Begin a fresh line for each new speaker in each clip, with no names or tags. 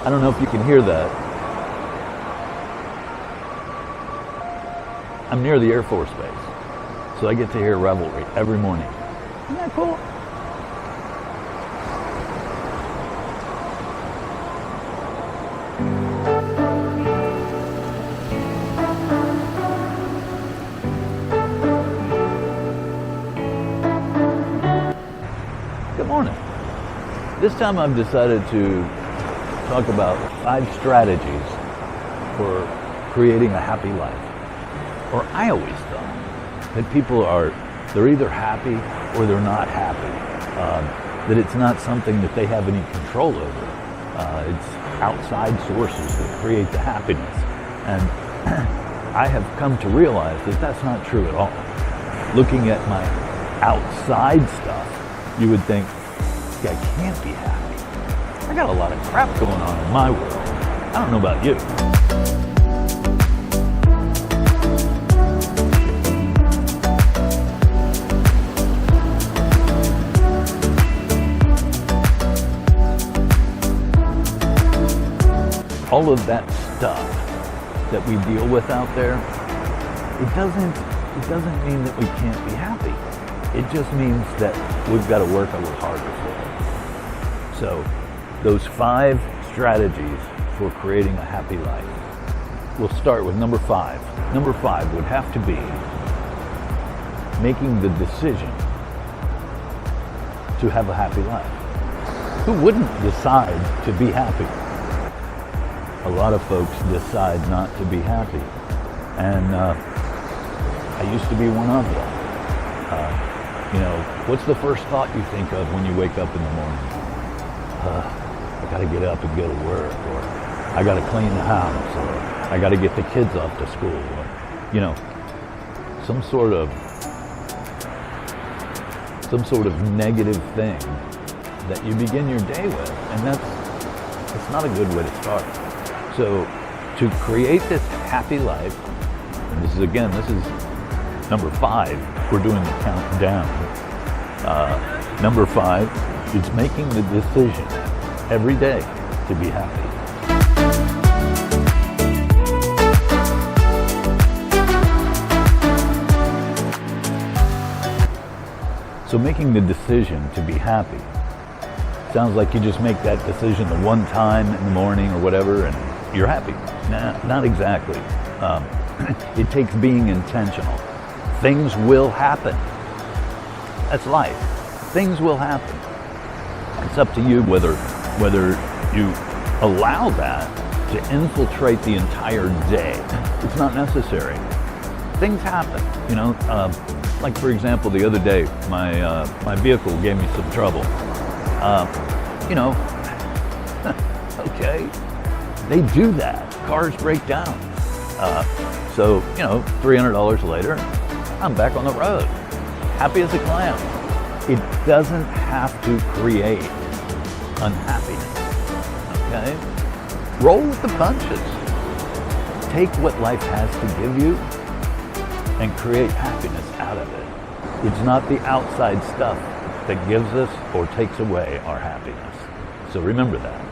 I don't know if you can hear that. I'm near the Air Force Base, so I get to hear revelry every morning. Isn't that cool? Good morning. This time I've decided to talk about 5 strategies for creating a happy life. Or I always thought that people they're either happy or they're not happy. That it's not something that they have any control over. It's outside sources that create the happiness. And I have come to realize that that's not true at all. Looking at my outside stuff, you would think, I can't be happy. I got a lot of crap going on in my world. I don't know about you. All of that stuff that we deal with out there, it doesn't mean that we can't be happy. It just means that we've got to work a little harder for it. So those 5 strategies for creating a happy life. We'll start with number 5. Number 5 would have to be making the decision to have a happy life. Who wouldn't decide to be happy? A lot of folks decide not to be happy. And I used to be one of them. What's the first thought you think of when you wake up in the morning? I gotta get up and go to work, or I gotta clean the house, or I gotta get the kids off to school, or, some sort of negative thing that you begin your day with. And it's not a good way to start. So to create this happy life, and this is number 5, we're doing the countdown. Number 5 is making the decision every day to be happy. So making the decision to be happy sounds like you just make that decision the one time in the morning or whatever and you're happy. Nah, not exactly. It takes being intentional. Things will happen. That's life. Things will happen. It's up to you whether you allow that to infiltrate the entire day. It's not necessary. Things happen. Like for example, the other day, my vehicle gave me some trouble. Okay, they do that. Cars break down. So $300 later, I'm back on the road, happy as a clam. It doesn't have to create unhappiness, okay? Roll with the punches. Take what life has to give you and create happiness out of it. It's not the outside stuff that gives us or takes away our happiness. So remember that.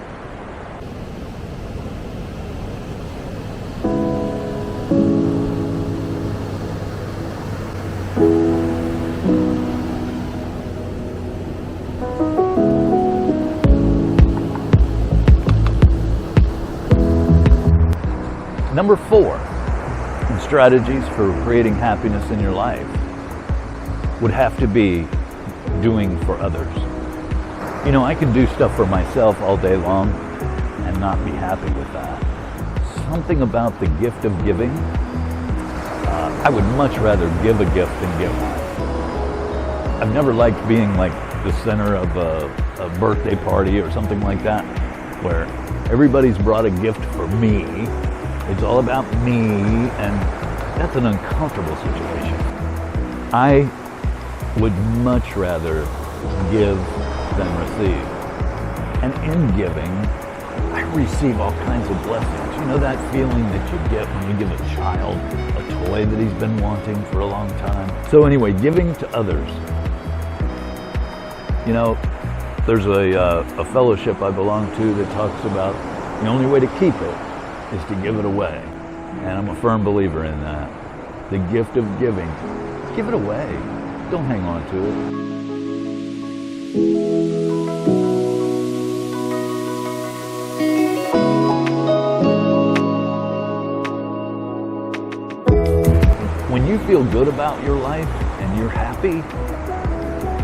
Number 4, strategies for creating happiness in your life would have to be doing for others. I can do stuff for myself all day long and not be happy with that. Something about the gift of giving, I would much rather give a gift than get one. I've never liked being like the center of a birthday party or something like that, where everybody's brought a gift for me. It's all about me, and that's an uncomfortable situation. I would much rather give than receive. And in giving, I receive all kinds of blessings. You know that feeling that you get when you give a child a toy that he's been wanting for a long time? So anyway, giving to others. There's a fellowship I belong to that talks about The only way to keep it is to give it away. And I'm a firm believer in that. The gift of giving. Give it away. Don't hang on to it. When you feel good about your life and you're happy,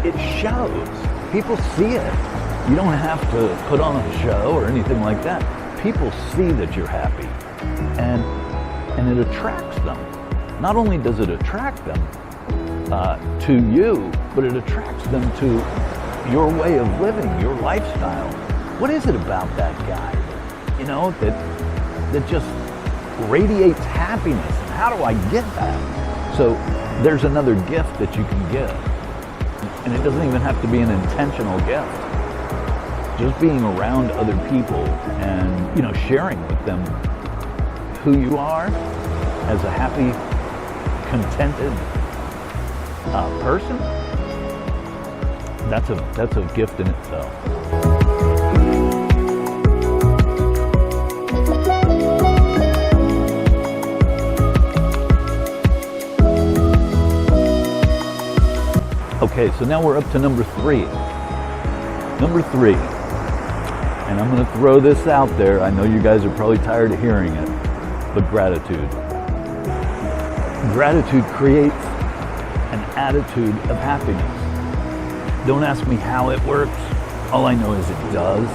it shows. People see it. You don't have to put on a show or anything like that. People see that you're happy, and it attracts them. Not only does it attract them to you, but it attracts them to your way of living, your lifestyle. What is it about that guy, you know, that just radiates happiness? And how do I get that? So there's another gift that you can give. And it doesn't even have to be an intentional gift. Just being around other people and, you know, sharing with them who you are as a happy, contented person, that's a gift in itself. Okay, so now we're up to number 3. Number 3, and I'm going to throw this out there. I know you guys are probably tired of hearing it, but gratitude. Gratitude creates an attitude of happiness. Don't ask me how it works. All I know is it does.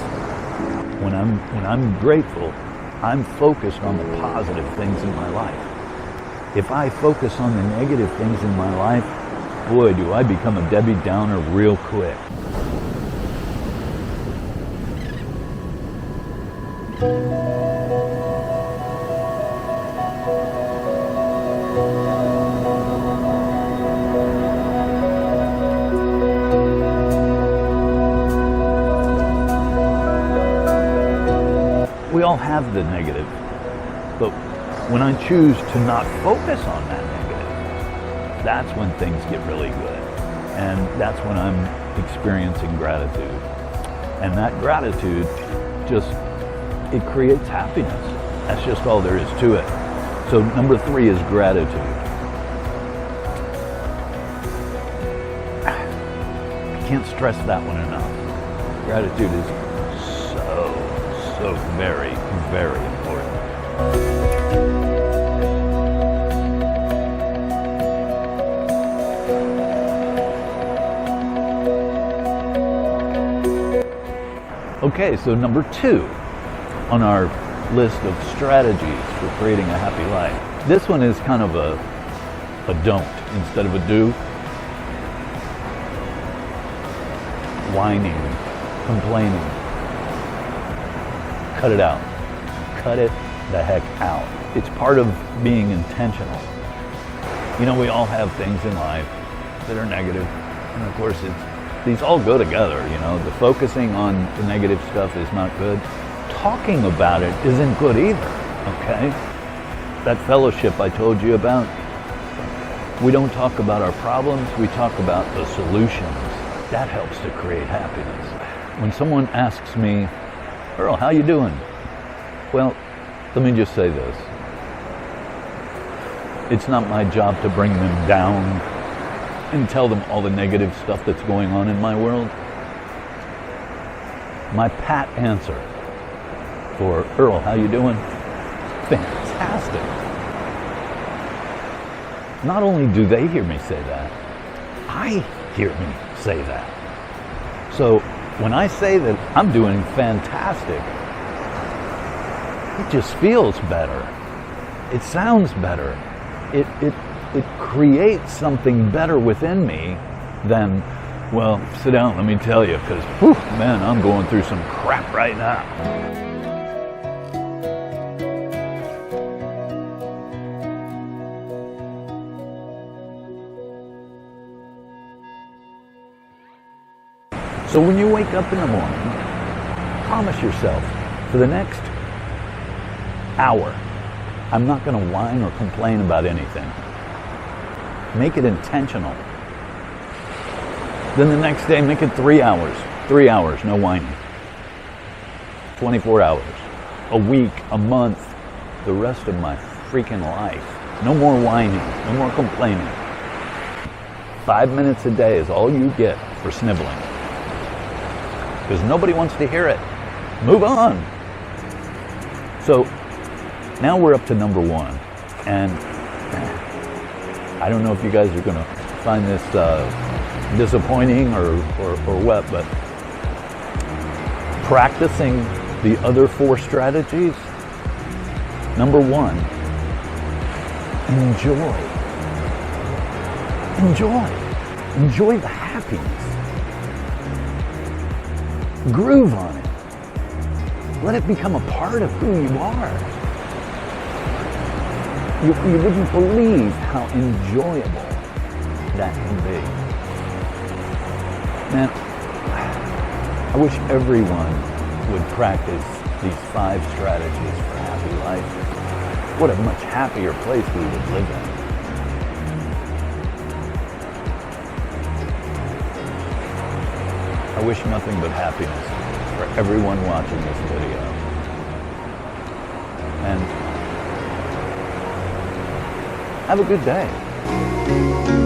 When I'm grateful, I'm focused on the positive things in my life. If I focus on the negative things in my life, boy, do I become a Debbie Downer real quick. We all have the negative, but when I choose to not focus on that negative, that's when things get really good. And that's when I'm experiencing gratitude. And that gratitude it creates happiness. That's just all there is to it. So number 3 is gratitude. I can't stress that one enough. Gratitude is so very, very important. Okay, so number 2 on our list of strategies for creating a happy life. This one is kind of a don't instead of a do. Whining, complaining. Cut it out. Cut it the heck out. It's part of being intentional. You know, we all have things in life that are negative, and of course these all go together, you know. The focusing on the negative stuff is not good. Talking about it isn't good either, okay? That fellowship I told you about, we don't talk about our problems, we talk about the solutions. That helps to create happiness. When someone asks me, Earl, how you doing? Well, let me just say this. It's not my job to bring them down and tell them all the negative stuff that's going on in my world. My pat answer for Earl, how you doing? Fantastic. Not only do they hear me say that, I hear me say that. So when I say that I'm doing fantastic, it just feels better. It sounds better. It creates something better within me than, well, sit down, let me tell you, because, man, I'm going through some crap right now. So when you wake up in the morning, promise yourself for the next hour, I'm not going to whine or complain about anything. Make it intentional. Then the next day, make it 3 hours. 3 hours, no whining. 24 hours. a week, a month, the rest of my freaking life. No more whining, no more complaining. 5 minutes a day is all you get for sniveling. Because nobody wants to hear it. Move on. So now we're up to number 1. And I don't know if you guys are going to find this disappointing or what, but practicing the other 4 strategies. Number 1, enjoy. Enjoy the happiness. Groove on it. Let it become a part of who you are. You wouldn't believe how enjoyable that can be. Man, I wish everyone would practice these 5 strategies for a happy life. What a much happier place we would live in. I wish nothing but happiness for everyone watching this video. And have a good day.